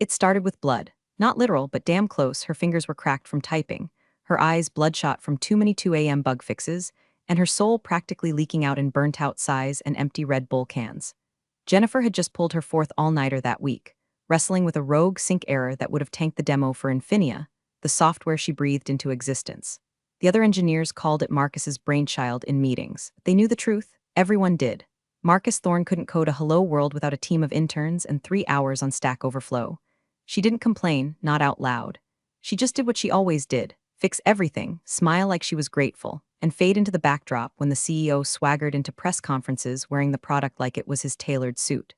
It started with blood. Not literal, but damn close. Her fingers were cracked from typing, her eyes bloodshot from too many 2 a.m. bug fixes, and her soul practically leaking out in burnt-out sighs and empty Red Bull cans. Jennifer had just pulled her fourth all-nighter that week, wrestling with a rogue sync error that would have tanked the demo for Infinia, the software she breathed into existence. The other engineers called it Marcus's brainchild in meetings. They knew the truth. Everyone did. Marcus Thorne couldn't code a hello world without a team of interns and 3 hours on Stack Overflow. She didn't complain, not out loud. She just did what she always did: fix everything, smile like she was grateful, and fade into the backdrop when the CEO swaggered into press conferences wearing the product like it was his tailored suit.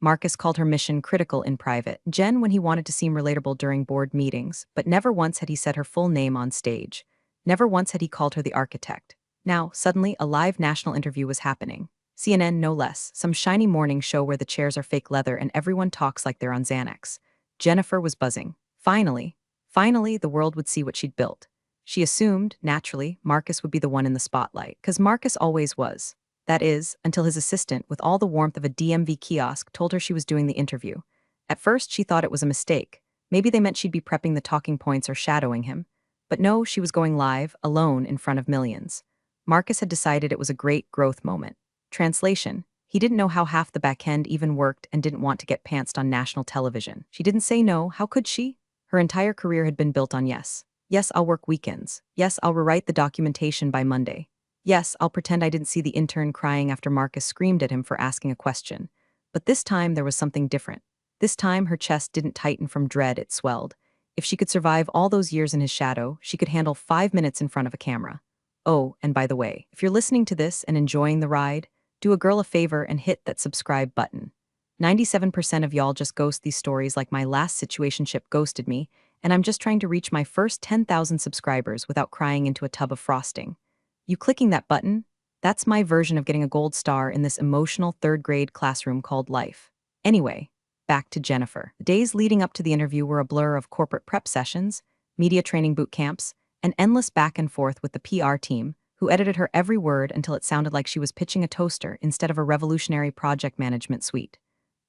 Marcus called her mission critical in private, Jen when he wanted to seem relatable during board meetings, but never once had he said her full name on stage. Never once had he called her the architect. Now, suddenly, a live national interview was happening. CNN no less, some shiny morning show where the chairs are fake leather and everyone talks like they're on Xanax. Jennifer was buzzing. Finally, the world would see what she'd built. She assumed, naturally, Marcus would be the one in the spotlight, because Marcus always was. That is, until his assistant, with all the warmth of a DMV kiosk, told her she was doing the interview. At first, she thought it was a mistake. Maybe they meant she'd be prepping the talking points or shadowing him. But no, she was going live, alone, in front of millions. Marcus had decided it was a great growth moment. Translation: he didn't know how half the back end even worked and didn't want to get pantsed on national television. She didn't say no, how could she? Her entire career had been built on yes. Yes, I'll work weekends. Yes, I'll rewrite the documentation by Monday. Yes, I'll pretend I didn't see the intern crying after Marcus screamed at him for asking a question. But this time there was something different. This time her chest didn't tighten from dread, it swelled. If she could survive all those years in his shadow, she could handle 5 minutes in front of a camera. Oh, and by the way, if you're listening to this and enjoying the ride, do a girl a favor and hit that subscribe button. 97% of y'all just ghost these stories like my last situationship ghosted me, and I'm just trying to reach my first 10,000 subscribers without crying into a tub of frosting. You clicking that button? That's my version of getting a gold star in this emotional third-grade classroom called life. Anyway, back to Jennifer. The days leading up to the interview were a blur of corporate prep sessions, media training boot camps, and endless back and forth with the PR team, who edited her every word until it sounded like she was pitching a toaster instead of a revolutionary project management suite.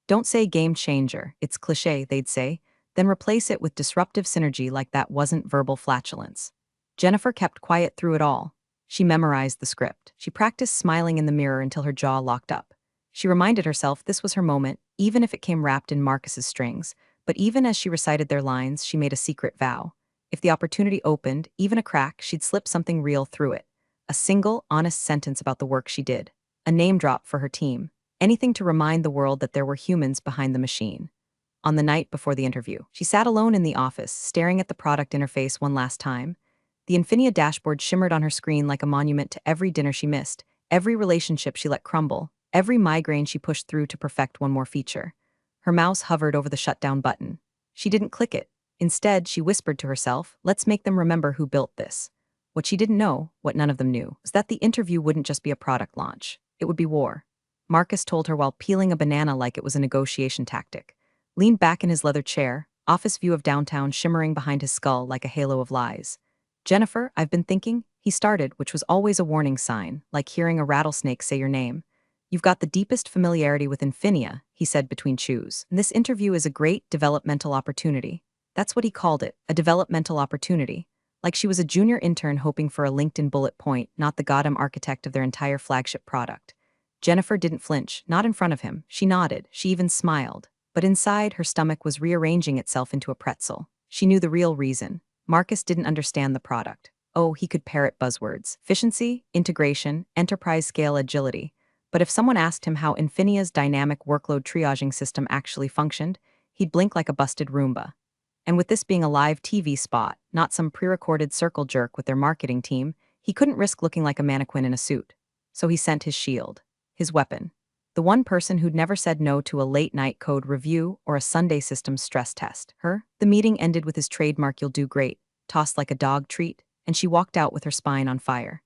Don't say game changer, it's cliché, they'd say, then replace it with disruptive synergy like that wasn't verbal flatulence. Jennifer kept quiet through it all. She memorized the script. She practiced smiling in the mirror until her jaw locked up. She reminded herself this was her moment, even if it came wrapped in Marcus's strings. But even as she recited their lines, she made a secret vow. If the opportunity opened, even a crack, she'd slip something real through it. A single, honest sentence about the work she did. A name drop for her team. Anything to remind the world that there were humans behind the machine. On the night before the interview, she sat alone in the office, staring at the product interface one last time. The Infinia dashboard shimmered on her screen like a monument to every dinner she missed, every relationship she let crumble, every migraine she pushed through to perfect one more feature. Her mouse hovered over the shutdown button. She didn't click it. Instead, she whispered to herself, let's make them remember who built this. What she didn't know, what none of them knew, was that the interview wouldn't just be a product launch. It would be war. Marcus told her while peeling a banana like it was a negotiation tactic. Leaned back in his leather chair, office view of downtown shimmering behind his skull like a halo of lies. Jennifer, I've been thinking, he started, which was always a warning sign, like hearing a rattlesnake say your name. You've got the deepest familiarity with Infinia, he said between chews. And this interview is a great developmental opportunity. That's what he called it, a developmental opportunity. Like she was a junior intern hoping for a LinkedIn bullet point, not the goddamn architect of their entire flagship product. Jennifer didn't flinch, not in front of him. She nodded, she even smiled. But inside, her stomach was rearranging itself into a pretzel. She knew the real reason. Marcus didn't understand the product. Oh, he could parrot buzzwords. Efficiency, integration, enterprise-scale agility. But if someone asked him how Infinia's dynamic workload triaging system actually functioned, he'd blink like a busted Roomba. And with this being a live TV spot, not some pre-recorded circle jerk with their marketing team, he couldn't risk looking like a mannequin in a suit. So he sent his shield, his weapon. The one person who'd never said no to a late-night code review or a Sunday systems stress test. Her? The meeting ended with his trademark "you'll do great," tossed like a dog treat, and she walked out with her spine on fire.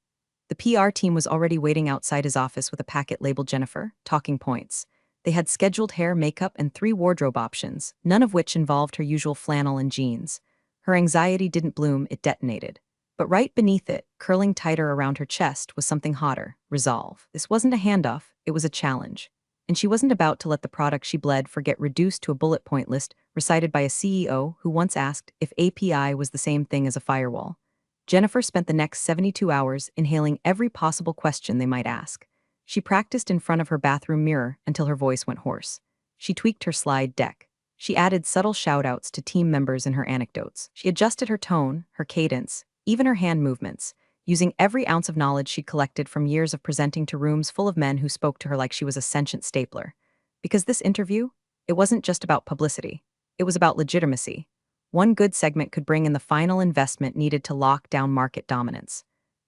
The PR team was already waiting outside his office with a packet labeled Jennifer, talking points. They had scheduled hair, makeup, and 3 wardrobe options, none of which involved her usual flannel and jeans. Her anxiety didn't bloom, it detonated. But right beneath it, curling tighter around her chest, was something hotter: resolve. This wasn't a handoff, it was a challenge. and she wasn't about to let the product she bled for get reduced to a bullet point list recited by a CEO who once asked if API was the same thing as a firewall. Jennifer spent the next 72 hours inhaling every possible question they might ask. She practiced in front of her bathroom mirror until her voice went hoarse. She tweaked her slide deck. She added subtle shout-outs to team members in her anecdotes. She adjusted her tone, her cadence, even her hand movements, using every ounce of knowledge she'd collected from years of presenting to rooms full of men who spoke to her like she was a sentient stapler. Because this interview, it wasn't just about publicity. It was about legitimacy. One good segment could bring in the final investment needed to lock down market dominance.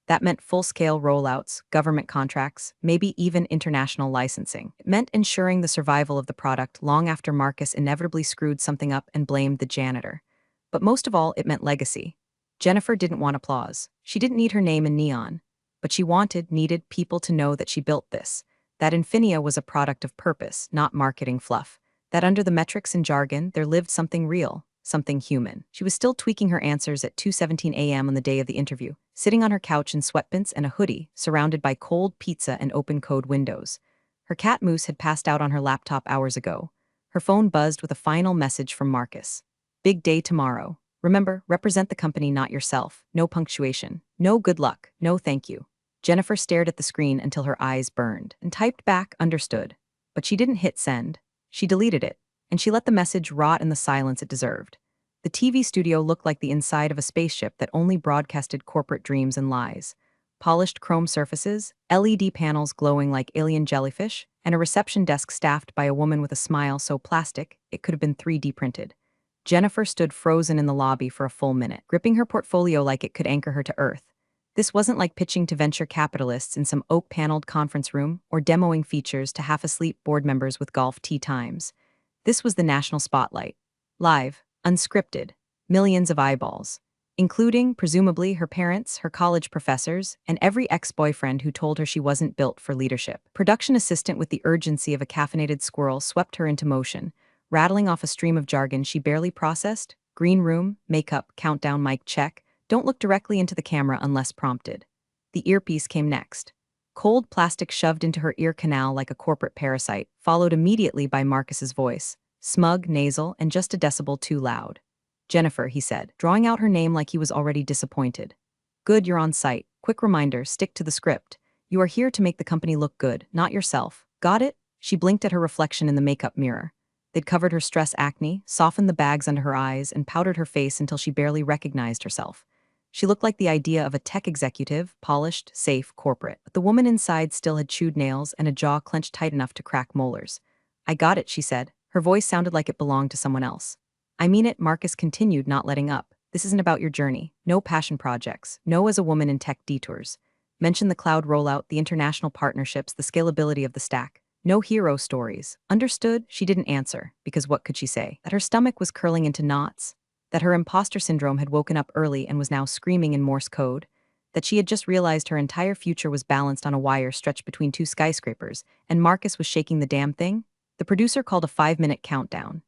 That meant full-scale rollouts, government contracts, maybe even international licensing. It meant ensuring the survival of the product long after Marcus inevitably screwed something up and blamed the janitor. But most of all, it meant legacy. Jennifer didn't want applause. She didn't need her name in neon. But she needed people to know that she built this. That Infinia was a product of purpose, not marketing fluff. That under the metrics and jargon, there lived something real. Something human. She was still tweaking her answers at 2:17 a.m. on the day of the interview, sitting on her couch in sweatpants and a hoodie, surrounded by cold pizza and open-code windows. Her cat Moose had passed out on her laptop hours ago. Her phone buzzed with a final message from Marcus. Big day tomorrow. Remember, represent the company, not yourself. No punctuation. No good luck. No thank you. Jennifer stared at the screen until her eyes burned and typed back, understood. But she didn't hit send. She deleted it, and she let the message rot in the silence it deserved. The TV studio looked like the inside of a spaceship that only broadcasted corporate dreams and lies. Polished chrome surfaces, LED panels glowing like alien jellyfish, and a reception desk staffed by a woman with a smile so plastic it could have been 3D printed. Jennifer stood frozen in the lobby for a full minute, gripping her portfolio like it could anchor her to earth. This wasn't like pitching to venture capitalists in some oak-paneled conference room or demoing features to half-asleep board members with golf tee times. This was the national spotlight. Live, unscripted, millions of eyeballs, including, presumably, her parents, her college professors, and every ex-boyfriend who told her she wasn't built for leadership. Production assistant with the urgency of a caffeinated squirrel swept her into motion, rattling off a stream of jargon she barely processed. Green room, makeup, countdown, mic check. Don't look directly into the camera unless prompted. The earpiece came next. Cold plastic shoved into her ear canal like a corporate parasite, followed immediately by Marcus's voice. Smug, nasal, and just a decibel too loud. Jennifer, he said, drawing out her name like he was already disappointed. Good, you're on site. Quick reminder, stick to the script. You are here to make the company look good, not yourself. Got it? She blinked at her reflection in the makeup mirror. They'd covered her stress acne, softened the bags under her eyes, and powdered her face until she barely recognized herself. She looked like the idea of a tech executive, polished, safe, corporate. But the woman inside still had chewed nails and a jaw clenched tight enough to crack molars. I got it, she said. Her voice sounded like it belonged to someone else. I mean it, Marcus continued, not letting up. This isn't about your journey. No passion projects. No as a woman in tech detours. Mention the cloud rollout, the international partnerships, the scalability of the stack. No hero stories. Understood? She didn't answer, because what could she say? That her stomach was curling into knots? That her imposter syndrome had woken up early and was now screaming in Morse code? That she had just realized her entire future was balanced on a wire stretched between two skyscrapers, and Marcus was shaking the damn thing? The producer called a 5-minute countdown.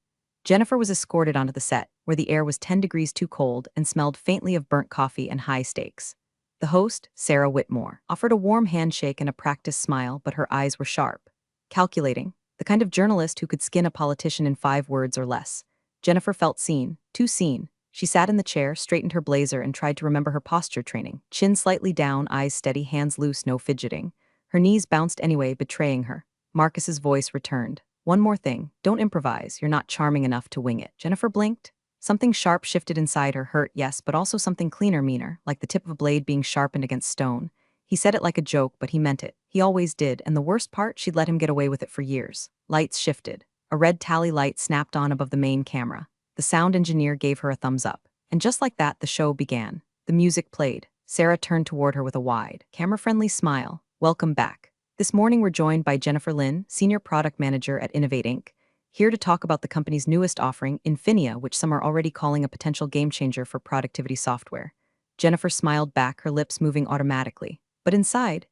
Jennifer was escorted onto the set, where the air was 10 degrees too cold and smelled faintly of burnt coffee and high stakes. The host, Sarah Whitmore, offered a warm handshake and a practiced smile, but her eyes were sharp. Calculating, the kind of journalist who could skin a politician in 5 words or less. Jennifer felt seen, too seen. She sat in the chair, straightened her blazer, and tried to remember her posture training. Chin slightly down, eyes steady, hands loose, no fidgeting. Her knees bounced anyway, betraying her. Marcus's voice returned. One more thing, don't improvise, you're not charming enough to wing it. Jennifer blinked. Something sharp shifted inside her, hurt, yes, but also something cleaner, meaner, like the tip of a blade being sharpened against stone. He said it like a joke, but he meant it. He always did, and the worst part, she'd let him get away with it for years. Lights shifted. A red tally light snapped on above the main camera. The sound engineer gave her a thumbs up. And just like that, the show began. The music played. Sarah turned toward her with a wide, camera-friendly smile. Welcome back. This morning we're joined by Jennifer Lin, Senior Product Manager at Innovate Inc., here to talk about the company's newest offering, Infinia, which some are already calling a potential game-changer for productivity software. Jennifer smiled back, her lips moving automatically. But inside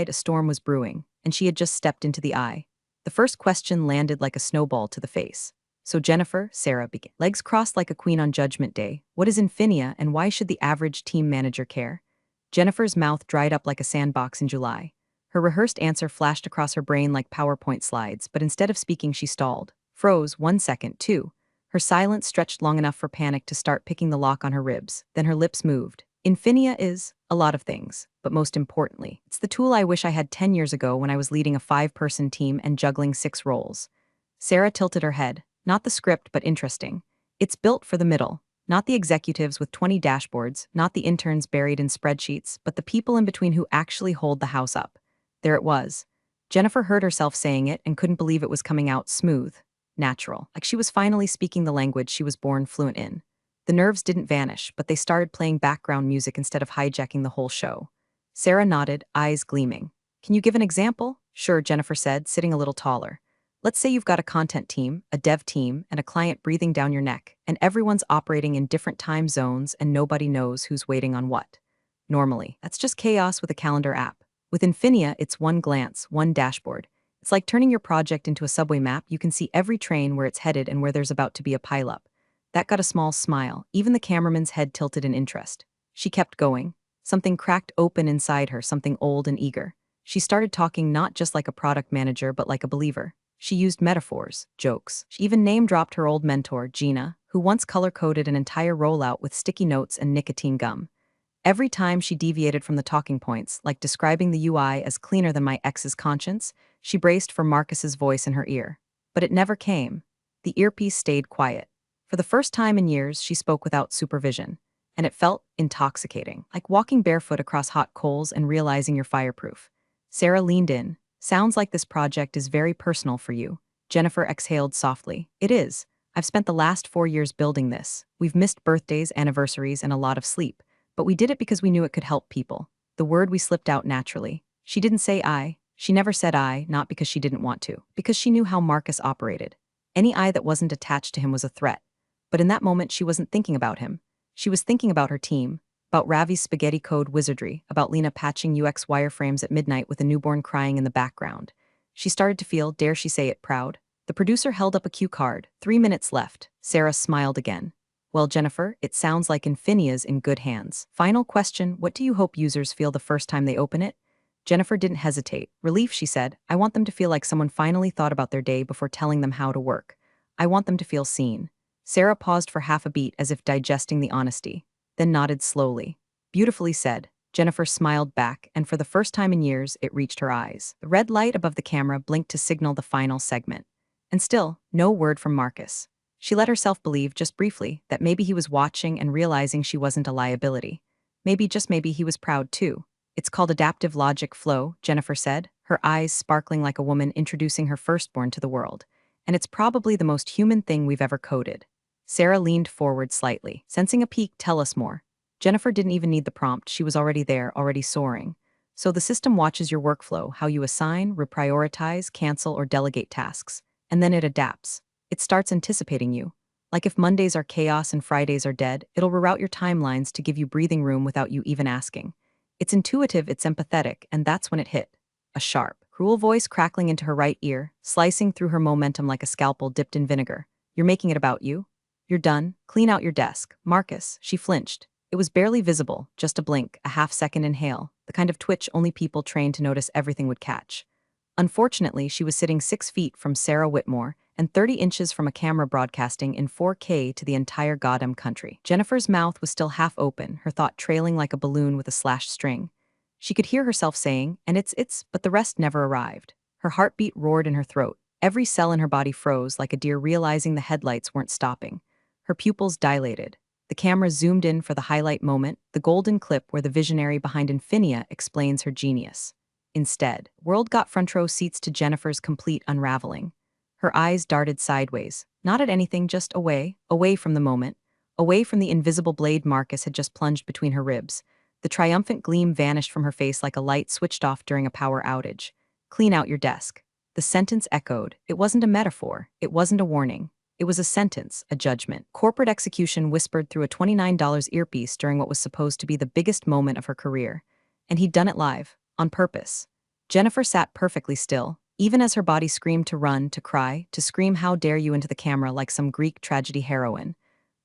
a storm was brewing, and she had just stepped into the eye. The first question landed like a snowball to the face. So Jennifer, Sarah began. Legs crossed like a queen on Judgment Day. What is Infinia, and why should the average team manager care? Jennifer's mouth dried up like a sandbox in July. Her rehearsed answer flashed across her brain like PowerPoint slides, but instead of speaking, she stalled. Froze 1 second, too. Her silence stretched long enough for panic to start picking the lock on her ribs. Then her lips moved. Infinia is a lot of things, but most importantly, it's the tool I wish I had 10 years ago when I was leading a 5-person team and juggling 6 roles. Sarah tilted her head. Not the script, but interesting. It's built for the middle. Not the executives with 20 dashboards, not the interns buried in spreadsheets, but the people in between who actually hold the house up. There it was. Jennifer heard herself saying it and couldn't believe it was coming out smooth, natural, like she was finally speaking the language she was born fluent in. The nerves didn't vanish, but they started playing background music instead of hijacking the whole show. Sarah nodded, eyes gleaming. Can you give an example? Sure, Jennifer said, sitting a little taller. Let's say you've got a content team, a dev team, and a client breathing down your neck, and everyone's operating in different time zones and nobody knows who's waiting on what. Normally, that's just chaos with a calendar app. With Infinia, it's one glance, one dashboard. It's like turning your project into a subway map. You can see every train, where it's headed, and where there's about to be a pileup. That got a small smile. Even the cameraman's head tilted in interest. She kept going. Something cracked open inside her, something old and eager. She started talking not just like a product manager, but like a believer. She used metaphors, jokes. She even name-dropped her old mentor, Gina, who once color-coded an entire rollout with sticky notes and nicotine gum. Every time she deviated from the talking points, like describing the UI as cleaner than my ex's conscience, she braced for Marcus's voice in her ear. But it never came. The earpiece stayed quiet. For the first time in years, she spoke without supervision. And it felt intoxicating, like walking barefoot across hot coals and realizing you're fireproof. Sarah leaned in. Sounds like this project is very personal for you. Jennifer exhaled softly. It is. I've spent the last 4 years building this. We've missed birthdays, anniversaries, and a lot of sleep. But we did it because we knew it could help people. The word we slipped out naturally. She didn't say I. She never said I, not because she didn't want to. Because she knew how Marcus operated. Any I that wasn't attached to him was a threat. But in that moment, she wasn't thinking about him. She was thinking about her team. About Ravi's spaghetti code wizardry, about Lena patching UX wireframes at midnight with a newborn crying in the background. She started to feel, dare she say it, proud. The producer held up a cue card. 3 minutes left. Sarah smiled again. Well, Jennifer, it sounds like Infinia's in good hands. Final question, what do you hope users feel the first time they open it? Jennifer didn't hesitate. Relief, she said. I want them to feel like someone finally thought about their day before telling them how to work. I want them to feel seen. Sarah paused for half a beat as if digesting the honesty, then nodded slowly. Beautifully said. Jennifer smiled back, and for the first time in years, it reached her eyes. The red light above the camera blinked to signal the final segment. And still, no word from Marcus. She let herself believe, just briefly, that maybe he was watching and realizing she wasn't a liability. Maybe, just maybe, he was proud too. It's called adaptive logic flow, Jennifer said, her eyes sparkling like a woman introducing her firstborn to the world. And it's probably the most human thing we've ever coded. Sarah leaned forward slightly, sensing a peak. Tell us more. Jennifer didn't even need the prompt. She was already there, already soaring. So the system watches your workflow, how you assign, reprioritize, cancel, or delegate tasks. And then it adapts. It starts anticipating you. Like if Mondays are chaos and Fridays are dead, it'll reroute your timelines to give you breathing room without you even asking. It's intuitive, it's empathetic, and that's when it hit. A sharp, cruel voice crackling into her right ear, slicing through her momentum like a scalpel dipped in vinegar. You're making it about you? You're done. Clean out your desk. Marcus. She flinched. It was barely visible, just a blink, a half-second inhale, the kind of twitch only people trained to notice everything would catch. Unfortunately, she was sitting 6 feet from Sarah Whitmore and 30 inches from a camera broadcasting in 4K to the entire goddamn country. Jennifer's mouth was still half open, her thought trailing like a balloon with a slashed string. She could hear herself saying, and it's, but the rest never arrived. Her heartbeat roared in her throat. Every cell in her body froze like a deer realizing the headlights weren't stopping. Her pupils dilated. The camera zoomed in for the highlight moment, the golden clip where the visionary behind Infinia explains her genius. Instead, world got front row seats to Jennifer's complete unraveling. Her eyes darted sideways, not at anything, just away, away from the moment, away from the invisible blade Marcus had just plunged between her ribs. The triumphant gleam vanished from her face like a light switched off during a power outage. Clean out your desk. The sentence echoed. It wasn't a metaphor. It wasn't a warning. It was a sentence, a judgment. Corporate execution whispered through a $29 earpiece during what was supposed to be the biggest moment of her career. And he'd done it live, on purpose. Jennifer sat perfectly still, even as her body screamed to run, to cry, to scream "how dare you" into the camera like some Greek tragedy heroine.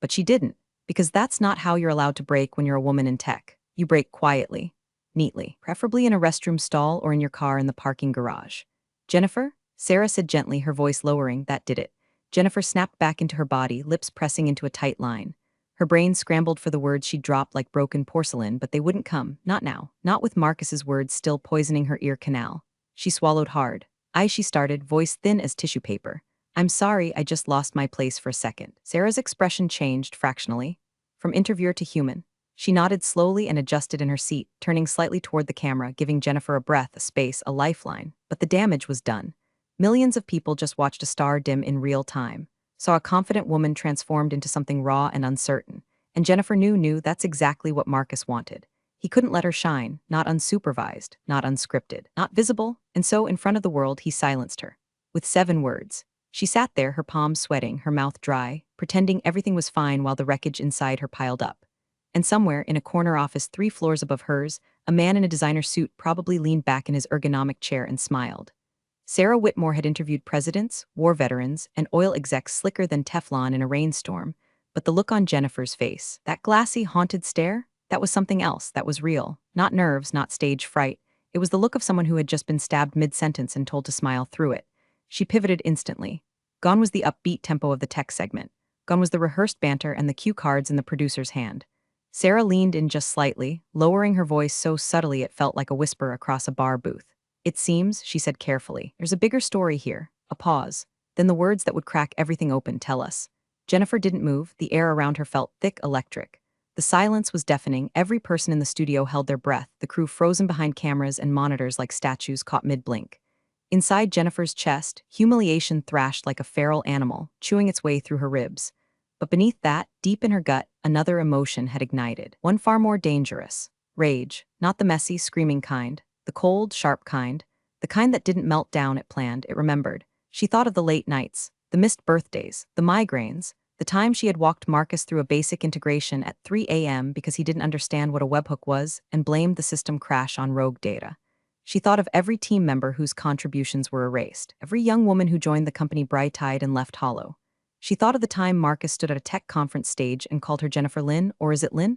But she didn't, because that's not how you're allowed to break when you're a woman in tech. You break quietly. neatly, preferably in a restroom stall or in your car in the parking garage. Jennifer? Sarah said gently, her voice lowering. That did it. Jennifer snapped back into her body, lips pressing into a tight line. Her brain scrambled for the words she'd dropped like broken porcelain, but they wouldn't come, not now, not with Marcus's words still poisoning her ear canal. She swallowed hard. She started, voice thin as tissue paper. I'm sorry, I just lost my place for a second. Sarah's expression changed fractionally, from interviewer to human. She nodded slowly and adjusted in her seat, turning slightly toward the camera, giving Jennifer a breath, a space, a lifeline. But the damage was done. Millions of people just watched a star dim in real time, saw a confident woman transformed into something raw and uncertain. And Jennifer knew that's exactly what Marcus wanted. He couldn't let her shine, not unsupervised, not unscripted, not visible, and so in front of the world he silenced her. With 7 words. She sat there, her palms sweating, her mouth dry, pretending everything was fine while the wreckage inside her piled up. And somewhere, in a corner office 3 floors above hers, a man in a designer suit probably leaned back in his ergonomic chair and smiled. Sarah Whitmore had interviewed presidents, war veterans, and oil execs slicker than Teflon in a rainstorm, but the look on Jennifer's face, that glassy, haunted stare, that was something else, that was real. Not nerves, not stage fright. It was the look of someone who had just been stabbed mid-sentence and told to smile through it. She pivoted instantly. Gone was the upbeat tempo of the tech segment. Gone was the rehearsed banter and the cue cards in the producer's hand. Sarah leaned in just slightly, lowering her voice so subtly it felt like a whisper across a bar booth. It seems, she said carefully, there's a bigger story here. A pause. Then the words that would crack everything open tell us. Jennifer didn't move, the air around her felt thick, electric. The silence was deafening, every person in the studio held their breath, the crew frozen behind cameras and monitors like statues caught mid-blink. Inside Jennifer's chest, humiliation thrashed like a feral animal, chewing its way through her ribs. But beneath that, deep in her gut, another emotion had ignited, one far more dangerous. Rage, not the messy, screaming kind, the cold, sharp kind, the kind that didn't melt down it planned, it remembered. She thought of the late nights, the missed birthdays, the migraines, the time she had walked Marcus through a basic integration at 3 a.m. because he didn't understand what a webhook was and blamed the system crash on rogue data. She thought of every team member whose contributions were erased, every young woman who joined the company bright-eyed and left hollow. She thought of the time Marcus stood at a tech conference stage and called her Jennifer Lynn, or is it Lynn?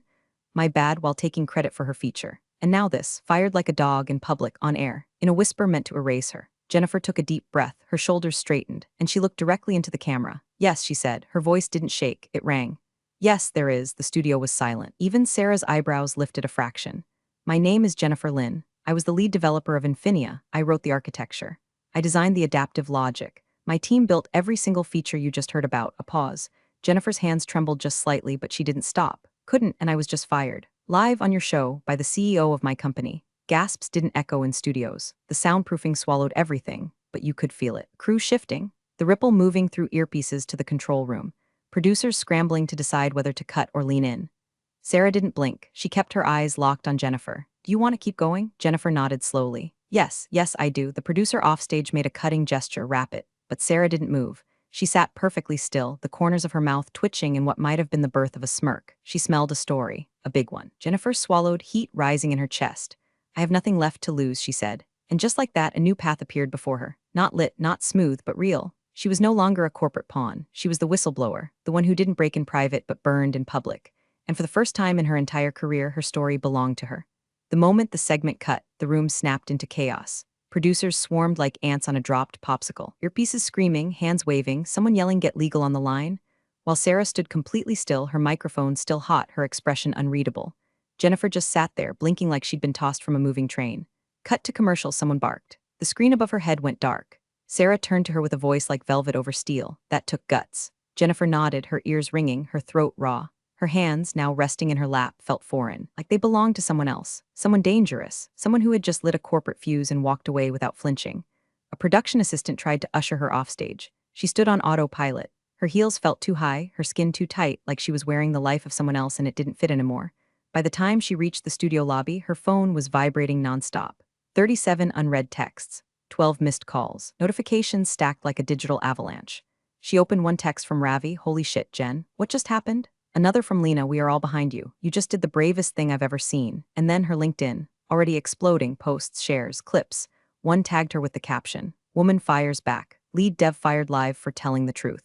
My bad, while taking credit for her feature. And now this, fired like a dog in public, on air, in a whisper meant to erase her. Jennifer took a deep breath, her shoulders straightened, and she looked directly into the camera. Yes, she said, her voice didn't shake, it rang. Yes, there is, the studio was silent. Even Sarah's eyebrows lifted a fraction. My name is Jennifer Lynn. I was the lead developer of Infinia. I wrote the architecture. I designed the adaptive logic. My team built every single feature you just heard about. A pause. Jennifer's hands trembled just slightly, but she didn't stop. Couldn't, and I was just fired. Live on your show, by the CEO of my company. Gasps didn't echo in studios. The soundproofing swallowed everything, but you could feel it. Crew shifting, the ripple moving through earpieces to the control room. Producers scrambling to decide whether to cut or lean in. Sarah didn't blink. She kept her eyes locked on Jennifer. Do you want to keep going? Jennifer nodded slowly. Yes, I do. The producer offstage made a cutting gesture, rapid. But Sarah didn't move. She sat perfectly still, the corners of her mouth twitching in what might have been the birth of a smirk. She smelled a story, a big one. Jennifer swallowed, heat rising in her chest. I have nothing left to lose, she said. And just like that, a new path appeared before her. Not lit, not smooth, but real. She was no longer a corporate pawn. She was the whistleblower, the one who didn't break in private but burned in public. And for the first time in her entire career, her story belonged to her. The moment the segment cut, the room snapped into chaos. Producers swarmed like ants on a dropped popsicle, earpieces screaming, hands waving, someone yelling get legal on the line. While Sarah stood completely still, her microphone still hot, her expression unreadable. Jennifer just sat there, blinking like she'd been tossed from a moving train. Cut to commercial, someone barked. The screen above her head went dark. Sarah turned to her with a voice like velvet over steel. That took guts. Jennifer nodded, her ears ringing, her throat raw. Her hands, now resting in her lap, felt foreign, like they belonged to someone else, someone dangerous, someone who had just lit a corporate fuse and walked away without flinching. A production assistant tried to usher her offstage. She stood on autopilot. Her heels felt too high, her skin too tight, like she was wearing the life of someone else and it didn't fit anymore. By the time she reached the studio lobby, her phone was vibrating nonstop. 37 unread texts, 12 missed calls, notifications stacked like a digital avalanche. She opened one text from Ravi, holy shit, Jen, what just happened? Another from Lena, we are all behind you. You just did the bravest thing I've ever seen. And then her LinkedIn, already exploding, posts, shares, clips. One tagged her with the caption, woman fires back, lead dev fired live for telling the truth.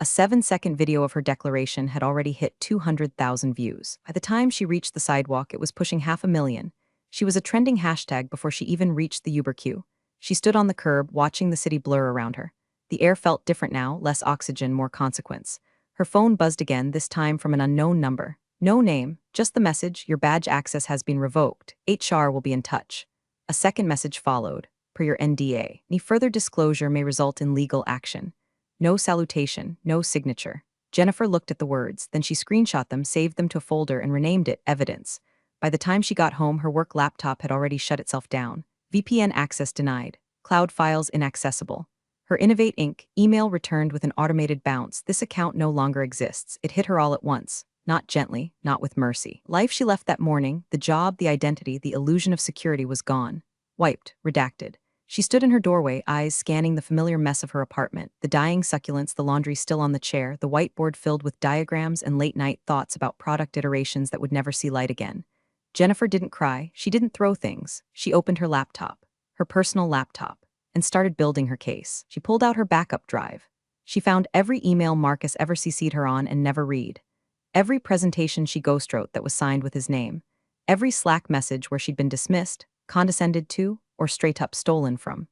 A 7-second video of her declaration had already hit 200,000 views. By the time she reached the sidewalk, it was pushing 500,000. She was a trending hashtag before she even reached the Uber queue. She stood on the curb, watching the city blur around her. The air felt different now, less oxygen, more consequence. Her phone buzzed again, this time from an unknown number. No name, just the message, your badge access has been revoked. HR will be in touch. A second message followed, per your NDA. Any further disclosure may result in legal action. No salutation, no signature. Jennifer looked at the words, then she screenshot them, saved them to a folder, and renamed it Evidence. By the time she got home, her work laptop had already shut itself down. VPN access denied. Cloud files inaccessible. Her Innovate Inc. email returned with an automated bounce. This account no longer exists. It hit her all at once. Not gently, not with mercy. Life she left that morning, the job, the identity, the illusion of security was gone. Wiped, redacted. She stood in her doorway, eyes scanning the familiar mess of her apartment, the dying succulents, the laundry still on the chair, the whiteboard filled with diagrams and late-night thoughts about product iterations that would never see light again. Jennifer didn't cry, she didn't throw things. She opened her laptop, her personal laptop, and started building her case. She pulled out her backup drive. She found every email Marcus ever CC'd her on and never read. Every presentation she ghostwrote that was signed with his name. Every Slack message where she'd been dismissed, condescended to, or straight up stolen from.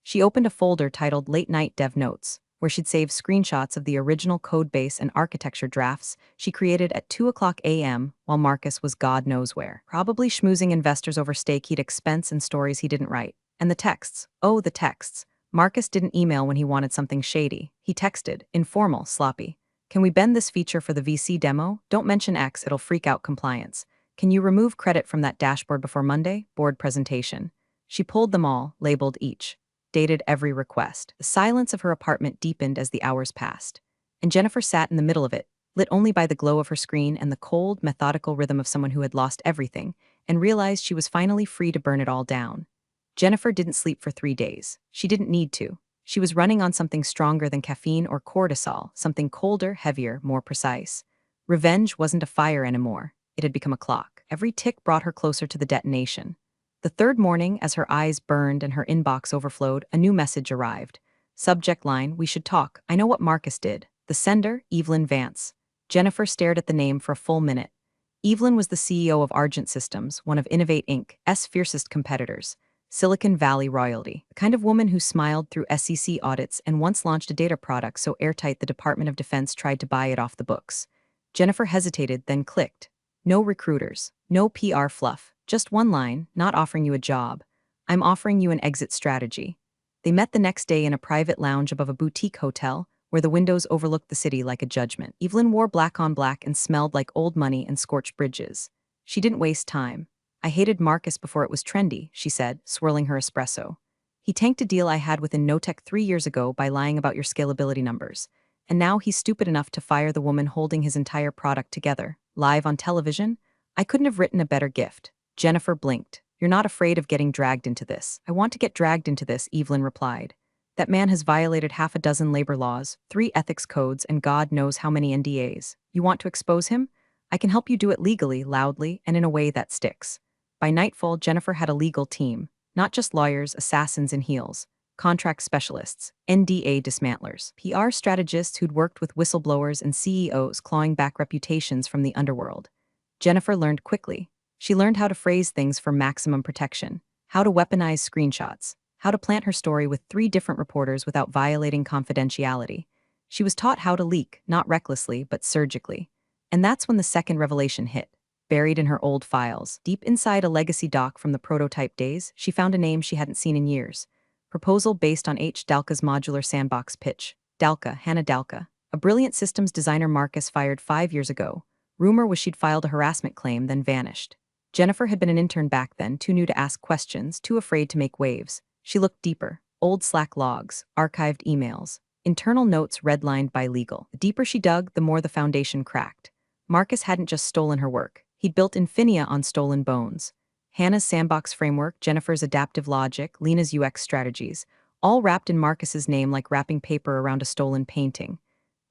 She opened a folder titled Late Night Dev Notes, where she'd saved screenshots of the original codebase and architecture drafts she created at 2:00 a.m. while Marcus was God knows where, probably schmoozing investors over stake he'd expense and stories he didn't write. And the texts. Oh, the texts. Marcus didn't email when he wanted something shady. He texted, informal, sloppy. Can we bend this feature for the VC demo? Don't mention X, it'll freak out compliance. Can you remove credit from that dashboard before Monday? Board presentation. She pulled them all, labeled each. Dated every request. The silence of her apartment deepened as the hours passed. And Jennifer sat in the middle of it, lit only by the glow of her screen and the cold, methodical rhythm of someone who had lost everything, and realized she was finally free to burn it all down. Jennifer didn't sleep for 3 days. She didn't need to. She was running on something stronger than caffeine or cortisol, something colder, heavier, more precise. Revenge wasn't a fire anymore. It had become a clock. Every tick brought her closer to the detonation. The third morning, as her eyes burned and her inbox overflowed, a new message arrived. Subject line, we should talk. I know what Marcus did. The sender, Evelyn Vance. Jennifer stared at the name for a full minute. Evelyn was the CEO of Argent Systems, one of Innovate Inc.'s fiercest competitors. Silicon Valley royalty, the kind of woman who smiled through SEC audits and once launched a data product so airtight the Department of Defense tried to buy it off the books. Jennifer hesitated, then clicked. No recruiters, no PR fluff, just one line, not offering you a job. I'm offering you an exit strategy. They met the next day in a private lounge above a boutique hotel, where the windows overlooked the city like a judgment. Evelyn wore black on black and smelled like old money and scorched bridges. She didn't waste time. I hated Marcus before it was trendy, she said, swirling her espresso. He tanked a deal I had within NoTech 3 years ago by lying about your scalability numbers. And now he's stupid enough to fire the woman holding his entire product together, live on television? I couldn't have written a better gift. Jennifer blinked. You're not afraid of getting dragged into this. I want to get dragged into this, Evelyn replied. That man has violated 6 labor laws, 3 ethics codes, and God knows how many NDAs. You want to expose him? I can help you do it legally, loudly, and in a way that sticks. By nightfall, Jennifer had a legal team, not just lawyers, assassins in heels, contract specialists, NDA dismantlers, PR strategists who'd worked with whistleblowers and CEOs clawing back reputations from the underworld. Jennifer learned quickly. She learned how to phrase things for maximum protection, how to weaponize screenshots, how to plant her story with 3 different reporters without violating confidentiality. She was taught how to leak, not recklessly, but surgically. And that's when the second revelation hit. Buried in her old files, deep inside a legacy doc from the prototype days, she found a name she hadn't seen in years. Proposal based on H. Dalka's modular sandbox pitch. Dalka, Hannah Dalka, a brilliant systems designer Marcus fired 5 years ago. Rumor was she'd filed a harassment claim, then vanished. Jennifer had been an intern back then, too new to ask questions, too afraid to make waves. She looked deeper. Old Slack logs, archived emails, internal notes redlined by legal. The deeper she dug, the more the foundation cracked. Marcus hadn't just stolen her work. He'd built Infinia on stolen bones. Hannah's sandbox framework, Jennifer's adaptive logic, Lena's UX strategies, all wrapped in Marcus's name like wrapping paper around a stolen painting.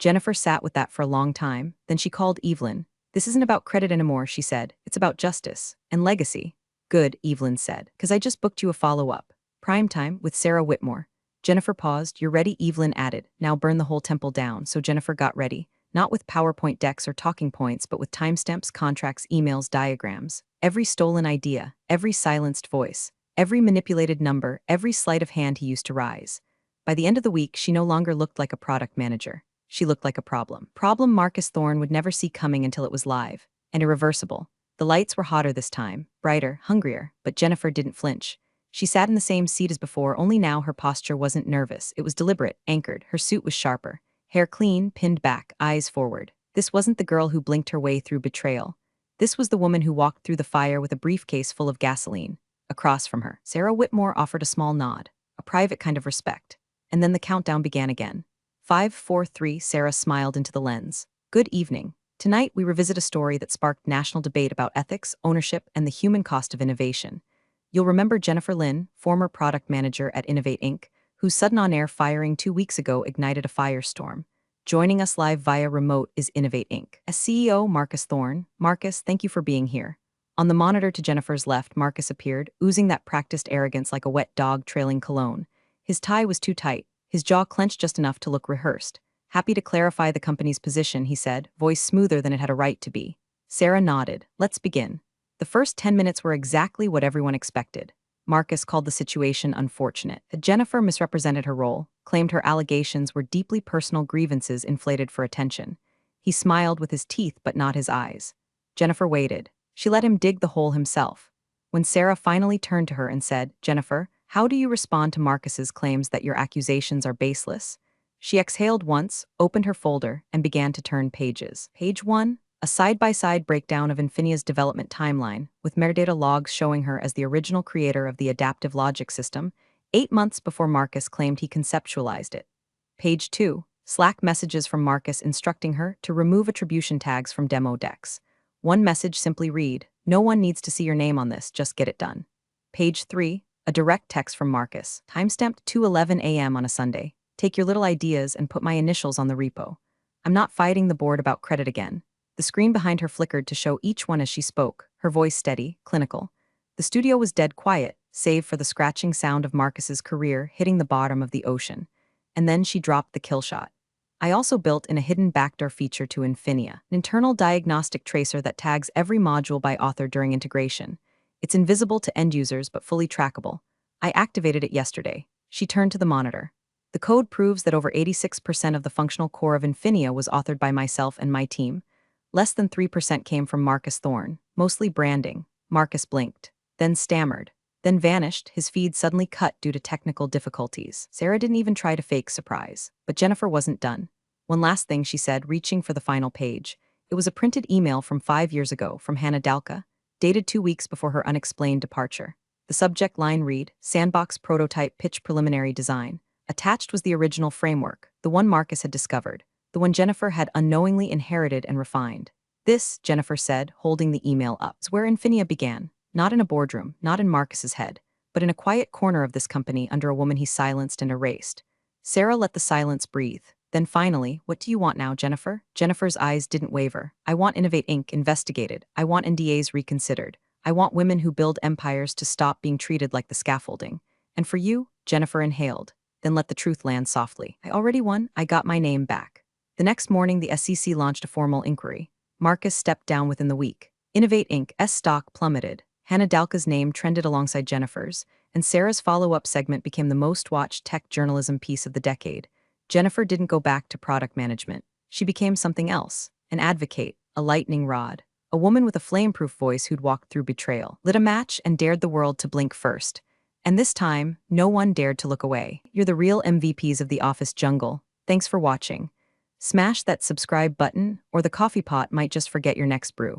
Jennifer sat with that for a long time, then she called Evelyn. This isn't about credit anymore, she said. It's about justice and legacy. Good, Evelyn said, because I just booked you a follow-up. Prime time with Sarah Whitmore. Jennifer paused. You're ready? Evelyn added. Now burn the whole temple down. So Jennifer got ready. Not with PowerPoint decks or talking points, but with timestamps, contracts, emails, diagrams. Every stolen idea, every silenced voice, every manipulated number, every sleight of hand he used to rise. By the end of the week, she no longer looked like a product manager. She looked like a problem. Problem Marcus Thorne would never see coming until it was live and irreversible. The lights were hotter this time, brighter, hungrier, but Jennifer didn't flinch. She sat in the same seat as before, only now her posture wasn't nervous. It was deliberate, anchored. Her suit was sharper. Hair clean, pinned back, eyes forward. This wasn't the girl who blinked her way through betrayal. This was the woman who walked through the fire with a briefcase full of gasoline. Across from her, Sarah Whitmore offered a small nod, a private kind of respect. And then the countdown began again. 5, 4, 3, Sarah smiled into the lens. Good evening. Tonight we revisit a story that sparked national debate about ethics, ownership, and the human cost of innovation. You'll remember Jennifer Lynn, former product manager at Innovate Inc., whose sudden on-air firing 2 weeks ago ignited a firestorm. Joining us live via remote is Innovate Inc. As CEO, Marcus Thorne. Marcus, thank you for being here. On the monitor to Jennifer's left, Marcus appeared, oozing that practiced arrogance like a wet dog trailing cologne. His tie was too tight, his jaw clenched just enough to look rehearsed. Happy to clarify the company's position, he said, voice smoother than it had a right to be. Sarah nodded. Let's begin. The first 10 minutes were exactly what everyone expected. Marcus called the situation unfortunate. Jennifer misrepresented her role, claimed her allegations were deeply personal grievances inflated for attention. He smiled with his teeth but not his eyes. Jennifer waited. She let him dig the hole himself. When Sarah finally turned to her and said, Jennifer, how do you respond to Marcus's claims that your accusations are baseless? She exhaled once, opened her folder, and began to turn pages. Page 1, a side-by-side breakdown of Infinia's development timeline, with metadata logs showing her as the original creator of the adaptive logic system, 8 months before Marcus claimed he conceptualized it. Page 2, Slack messages from Marcus instructing her to remove attribution tags from demo decks. One message simply read, no one needs to see your name on this, just get it done. Page 3, a direct text from Marcus, timestamped 2:11 a.m. on a Sunday. Take your little ideas and put my initials on the repo. I'm not fighting the board about credit again. The screen behind her flickered to show each one as she spoke, her voice steady, clinical. The studio was dead quiet, save for the scratching sound of Marcus's career hitting the bottom of the ocean. And then she dropped the kill shot. I also built in a hidden backdoor feature to Infinia, an internal diagnostic tracer that tags every module by author during integration. It's invisible to end users but fully trackable. I activated it yesterday. She turned to the monitor. The code proves that over 86% of the functional core of Infinia was authored by myself and my team. Less than 3% came from Marcus Thorne, mostly branding. Marcus blinked, then stammered, then vanished, his feed suddenly cut due to technical difficulties. Sarah didn't even try to fake surprise, but Jennifer wasn't done. One last thing, she said, reaching for the final page. It was a printed email from 5 years ago from Hannah Dalka, dated 2 weeks before her unexplained departure. The subject line read, Sandbox Prototype Pitch Preliminary Design. Attached was the original framework, the one Marcus had discovered, the one Jennifer had unknowingly inherited and refined. This, Jennifer said, holding the email up, is where Infinia began, not in a boardroom, not in Marcus's head, but in a quiet corner of this company under a woman he silenced and erased. Sarah let the silence breathe. Then finally, what do you want now, Jennifer? Jennifer's eyes didn't waver. I want Innovate Inc. investigated. I want NDAs reconsidered. I want women who build empires to stop being treated like the scaffolding. And for you, Jennifer inhaled. Then let the truth land softly. I already won. I got my name back. The next morning, the SEC launched a formal inquiry. Marcus stepped down within the week. Innovate Inc.'s stock plummeted. Hannah Dalka's name trended alongside Jennifer's, and Sarah's follow-up segment became the most-watched tech journalism piece of the decade. Jennifer didn't go back to product management. She became something else, an advocate, a lightning rod, a woman with a flame-proof voice who'd walked through betrayal, lit a match, and dared the world to blink first. And this time, no one dared to look away. You're the real MVPs of the office jungle. Thanks for watching. Smash that subscribe button, or the coffee pot might just forget your next brew.